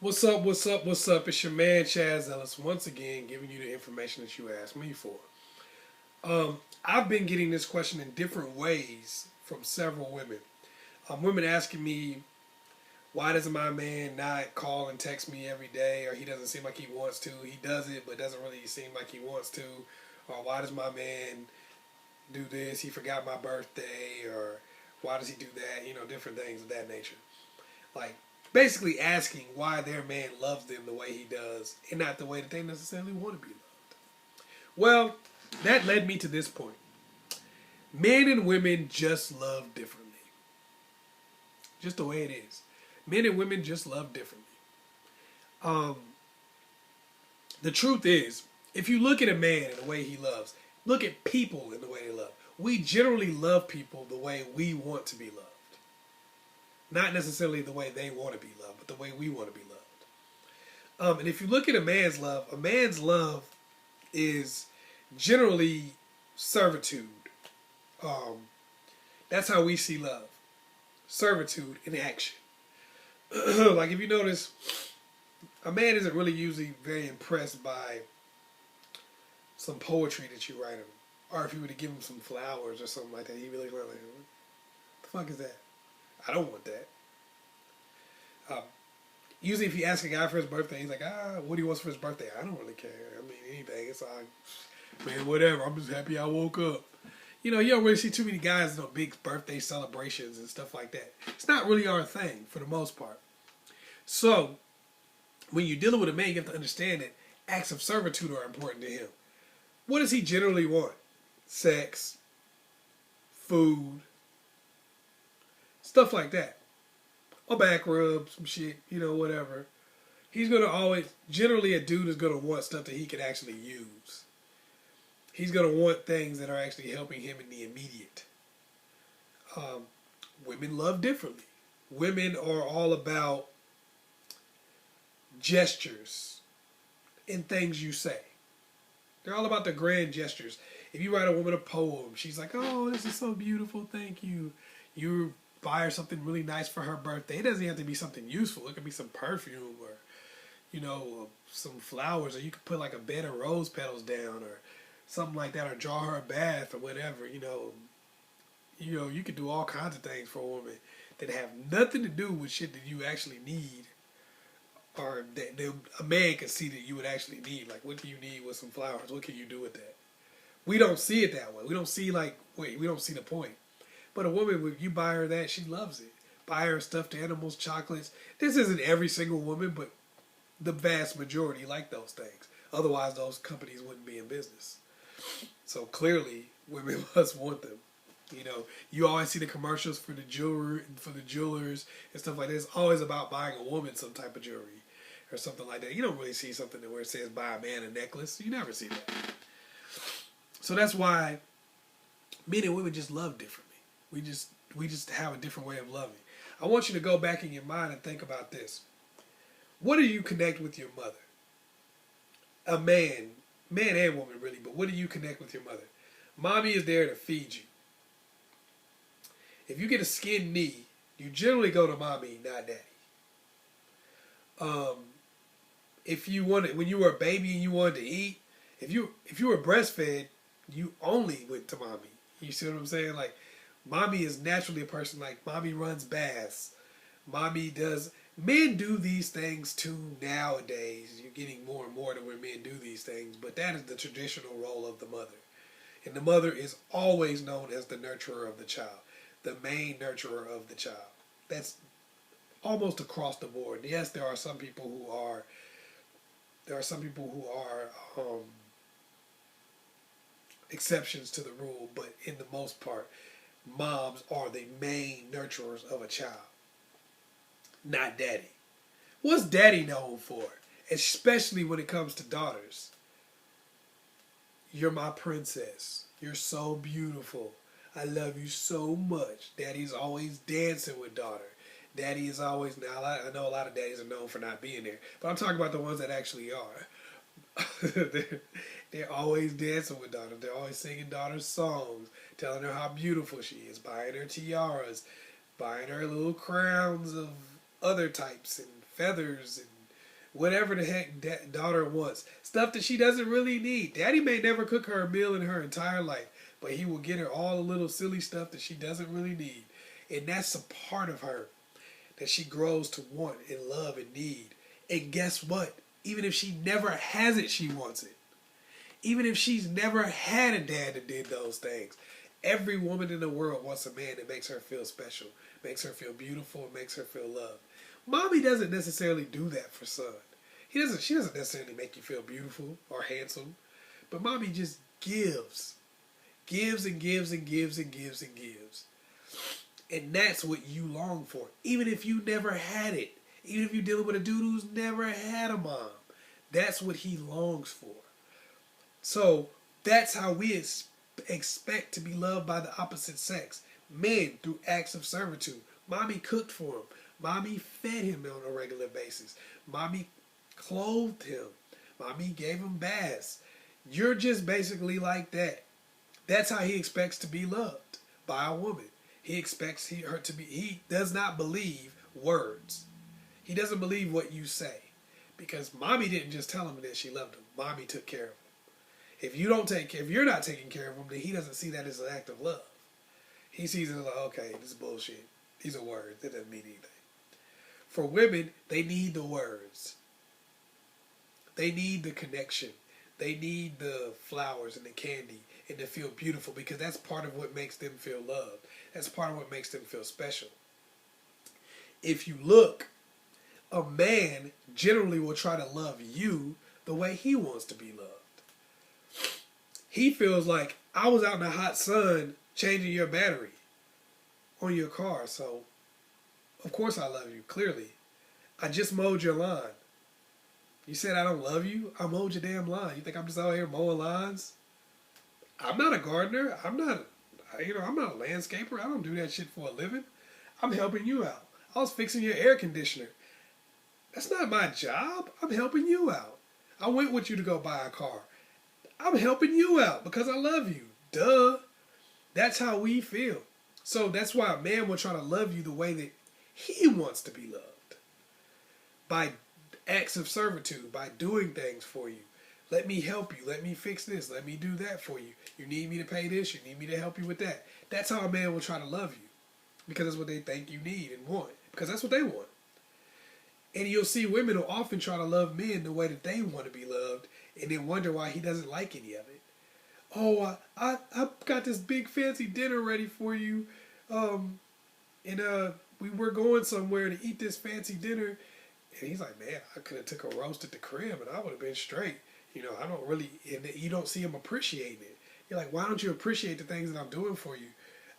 What's up, what's up, what's up? It's your man Chazz Ellis once again giving you the information that you asked me for. I've been getting this question in different ways from several women. Women asking me, why doesn't my man not call and text me every day, or he doesn't seem like he wants to? He does it, but doesn't really seem like he wants to. Or why does my man do this? He forgot my birthday, or why does he do that? You know, different things of that nature. Like, basically asking why their man loves them the way he does and not the way that they necessarily want to be loved. Well, that led me to this point. Men and women just love differently. Just the way it is. Men and women just love differently. Um, the truth is, if you look at a man and the way he loves, look at people in the way they love. We generally love people the way we want to be loved. Not necessarily the way they want to be loved, but the way we want to be loved. And if you look at a man's love is generally servitude. That's how we see love. Servitude in action. Like if you notice, a man isn't really usually very impressed by some poetry that you write him. Or if you were to give him some flowers or something like that, he really like, what the fuck is that? I don't want that. Usually if you ask a guy for his birthday, he's like, what do he wants for his birthday? I don't really care. I mean, anything. It's like, man, whatever. I'm just happy I woke up. You know, you don't really see too many guys in big birthday celebrations and stuff like that. It's not really our thing for the most part. So, when you're dealing with a man, you have to understand that acts of servitude are important to him. What does he generally want? Sex, food, stuff like that. A back rub, some shit, you know, whatever. He's going to always, generally a dude is going to want stuff that he can actually use. He's going to want things that are actually helping him in the immediate. Women love differently. Women are all about gestures and things you say. They're all about the grand gestures. If you write a woman a poem, she's like, oh, this is so beautiful, thank you. You buy her something really nice for her birthday. It doesn't have to be something useful. It could be some perfume or, you know, some flowers, or you could put like a bed of rose petals down or something like that, or draw her a bath or whatever. You know, you could do all kinds of things for a woman that have nothing to do with shit that you actually need, or that a man can see that you would actually need. Like, what do you need with some flowers? What can you do with that? We don't see it that way. We don't see we don't see the point. But a woman, if you buy her that, she loves it. Buy her stuffed animals, chocolates. This isn't every single woman, but the vast majority like those things. Otherwise, those companies wouldn't be in business. So clearly, women must want them. You know, you always see the commercials for the jewelry, for the jewelers and stuff like that. It's always about buying a woman some type of jewelry or something like that. You don't really see something where it says buy a man a necklace. You never see that. So that's why men and women just love differently. We just have a different way of loving. I want you to go back in your mind and think about this. What do you connect with your mother? A man and woman really, but what do you connect with your mother? Mommy is there to feed you. If you get a skinned knee, you generally go to mommy, not daddy. If you wanted, when you were a baby and you wanted to eat, if you were breastfed, you only went to mommy. You see what I'm saying? Like, mommy is naturally a person, like, mommy runs baths. Mommy does... Men do these things too nowadays. You're getting more and more to where men do these things. But that is the traditional role of the mother. And the mother is always known as the nurturer of the child. The main nurturer of the child. That's almost across the board. Yes, there are some people who are... exceptions to the rule, but in the most part, moms are the main nurturers of a child, not daddy. What's daddy known for? Especially when it comes to daughters. You're my princess. You're so beautiful. I love you so much. Daddy's always dancing with daughter. Daddy is always, now I know a lot of daddies are known for not being there, but I'm talking about the ones that actually are. They're always dancing with daughter. They're always singing daughter's songs, telling her how beautiful she is, buying her tiaras, buying her little crowns of other types and feathers and whatever the heck daughter wants. Stuff that she doesn't really need. Daddy may never cook her a meal in her entire life, but he will get her all the little silly stuff that she doesn't really need. And that's a part of her that she grows to want and love and need. And guess what? Even if she never has it, she wants it. Even if she's never had a dad that did those things. Every woman in the world wants a man that makes her feel special, makes her feel beautiful, and makes her feel loved. Mommy doesn't necessarily do that for son. She doesn't necessarily make you feel beautiful or handsome. But mommy just gives. Gives and gives and gives and gives and gives. And that's what you long for. Even if you never had it. Even if you're dealing with a dude who's never had a mom. That's what he longs for. So that's how we expect to be loved by the opposite sex. Men, through acts of servitude. Mommy cooked for him. Mommy fed him on a regular basis. Mommy clothed him. Mommy gave him baths. You're just basically like that. That's how he expects to be loved by a woman. He expects her to be, he does not believe words. He doesn't believe what you say. Because mommy didn't just tell him that she loved him. Mommy took care of him. If you're not taking care of him, then he doesn't see that as an act of love. He sees it as like, okay, this is bullshit. These are words. That doesn't mean anything. For women, they need the words. They need the connection. They need the flowers and the candy and to feel beautiful because that's part of what makes them feel loved. That's part of what makes them feel special. If you look, a man generally will try to love you the way he wants to be loved. He feels like, I was out in the hot sun changing your battery on your car, so of course I love you, clearly. I just mowed your lawn. You said I don't love you? I mowed your damn lawn. You think I'm just out here mowing lawns? I'm not a gardener. I'm not a landscaper. I don't do that shit for a living. I'm helping you out. I was fixing your air conditioner. That's not my job. I'm helping you out. I went with you to go buy a car. I'm helping you out because I love you. Duh. That's how we feel. So that's why a man will try to love you the way that he wants to be loved. By acts of servitude, by doing things for you. Let me help you. Let me fix this. Let me do that for you. You need me to pay this. You need me to help you with that. That's how a man will try to love you. Because that's what they think you need and want. Because that's what they want. And you'll see women will often try to love men the way that they want to be loved. And then wonder why he doesn't like any of it. Oh, I got this big fancy dinner ready for you. We were going somewhere to eat this fancy dinner. And he's like, man, I could have took a roast at the crib and I would have been straight. I don't really, and you don't see him appreciating it. You're like, why don't you appreciate the things that I'm doing for you?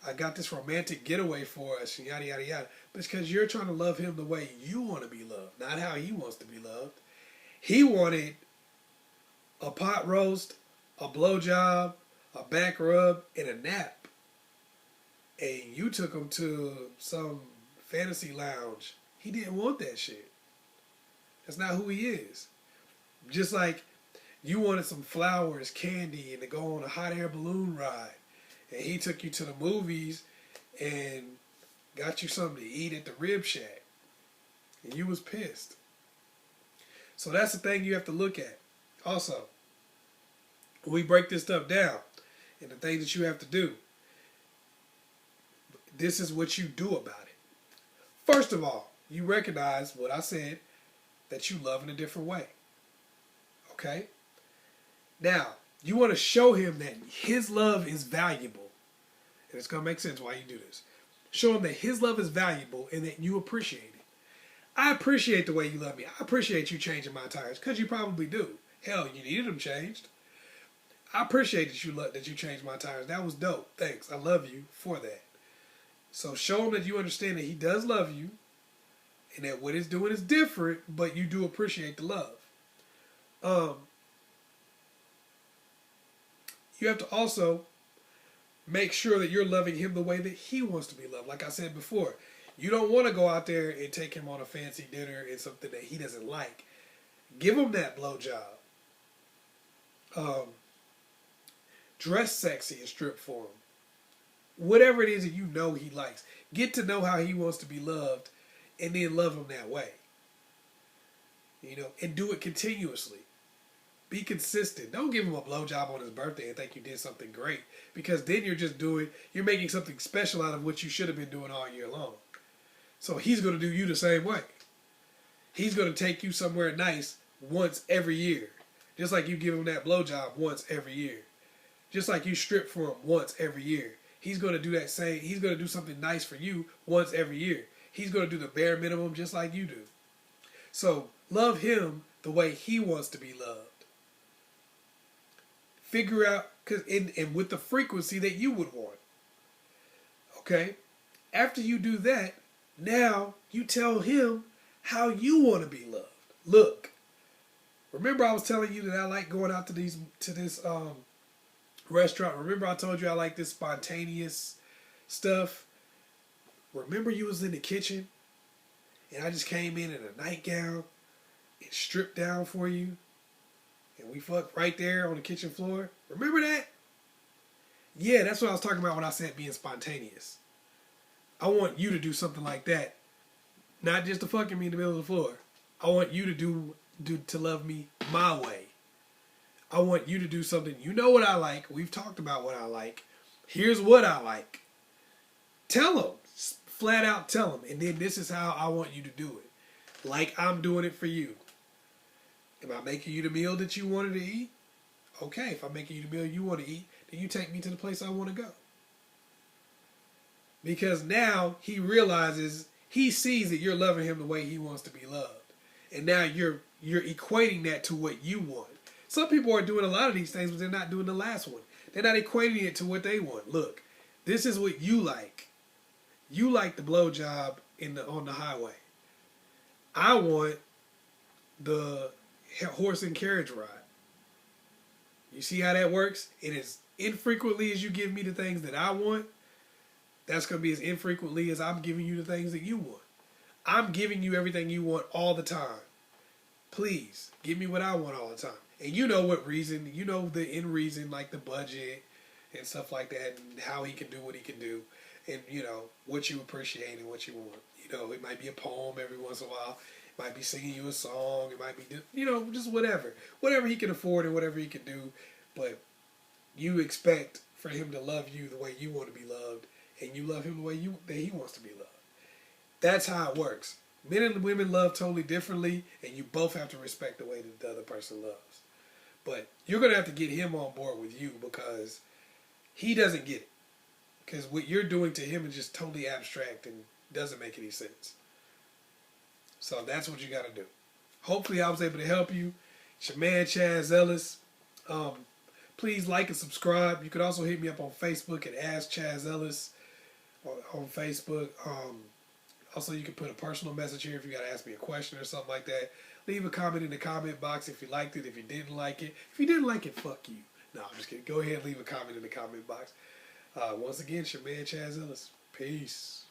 I got this romantic getaway for us, and yada, yada, yada. But it's because you're trying to love him the way you want to be loved, not how he wants to be loved. He wanted a pot roast, a blowjob, a back rub, and a nap. And you took him to some fantasy lounge. He didn't want that shit. That's not who he is. Just like you wanted some flowers, candy, and to go on a hot air balloon ride. And he took you to the movies and got you something to eat at the Rib Shack. And you was pissed. So that's the thing you have to look at. Also, when we break this stuff down and the things that you have to do, this is what you do about it. First of all, you recognize what I said, that you love in a different way. Okay? Now, you want to show him that his love is valuable. And it's going to make sense why you do this. Show him that his love is valuable and that you appreciate it. I appreciate the way you love me. I appreciate you changing my tires because you probably do. Hell, you needed them changed. I appreciate that you changed my tires. That was dope. Thanks. I love you for that. So show him that you understand that he does love you and that what he's doing is different, but you do appreciate the love. You have to also make sure that you're loving him the way that he wants to be loved. Like I said before, you don't want to go out there and take him on a fancy dinner and something that he doesn't like. Give him that blowjob. Dress sexy and strip for him. Whatever it is that you know he likes. Get to know how he wants to be loved and then love him that way. You know, and do it continuously. Be consistent. Don't give him a blowjob on his birthday and think you did something great, because then you're making something special out of what you should have been doing all year long. So he's going to do you the same way. He's going to take you somewhere nice once every year. Just like you give him that blowjob once every year. Just like you strip for him once every year. He's going to do that same. He's going to do something nice for you once every year. He's going to do the bare minimum just like you do. So love him the way he wants to be loved. Figure out, and with the frequency that you would want. Okay? After you do that, now you tell him how you want to be loved. Look, remember I was telling you that I like going out to this restaurant. Remember I told you I like this spontaneous stuff. Remember you was in the kitchen and I just came in a nightgown and stripped down for you, and we fucked right there on the kitchen floor. Remember that? Yeah, that's what I was talking about when I said being spontaneous. I want you to do something like that. Not just to fucking me in the middle of the floor. I want you to love me my way. I want you to do something. You know what I like. We've talked about what I like. Here's what I like. Tell him. Flat out tell him. And then this is how I want you to do it. Like I'm doing it for you. Am I making you the meal that you wanted to eat? Okay, if I'm making you the meal you want to eat, then you take me to the place I want to go. Because now he realizes, he sees that you're loving him the way he wants to be loved. And now you're equating that to what you want. Some people are doing a lot of these things, but they're not doing the last one. They're not equating it to what they want. Look, this is what you like. You like the blowjob on the highway. I want the horse and carriage ride. You see how that works? And as infrequently as you give me the things that I want, that's going to be as infrequently as I'm giving you the things that you want. I'm giving you everything you want all the time. Please, give me what I want all the time. And you know what reason, you know the end reason, like the budget and stuff like that, and how he can do what he can do, and, you know, what you appreciate and what you want. You know, it might be a poem every once in a while. It might be singing you a song. It might be, you know, just whatever. Whatever he can afford and whatever he can do. But you expect for him to love you the way you want to be loved, and you love him the way that he wants to be loved. That's how it works. Men and women love totally differently, and you both have to respect the way that the other person loves. But you're going to have to get him on board with you, because he doesn't get it. Because what you're doing to him is just totally abstract and doesn't make any sense. So that's what you got to do. Hopefully I was able to help you. It's your man, Chazz Ellis. Please like and subscribe. You can also hit me up on Facebook at askchazzellis on Facebook. Also, you can put a personal message here if you got to ask me a question or something like that. Leave a comment in the comment box if you liked it, if you didn't like it. If you didn't like it, fuck you. No, I'm just kidding. Go ahead and leave a comment in the comment box. Once again, it's your man, Chazz Ellis. Peace.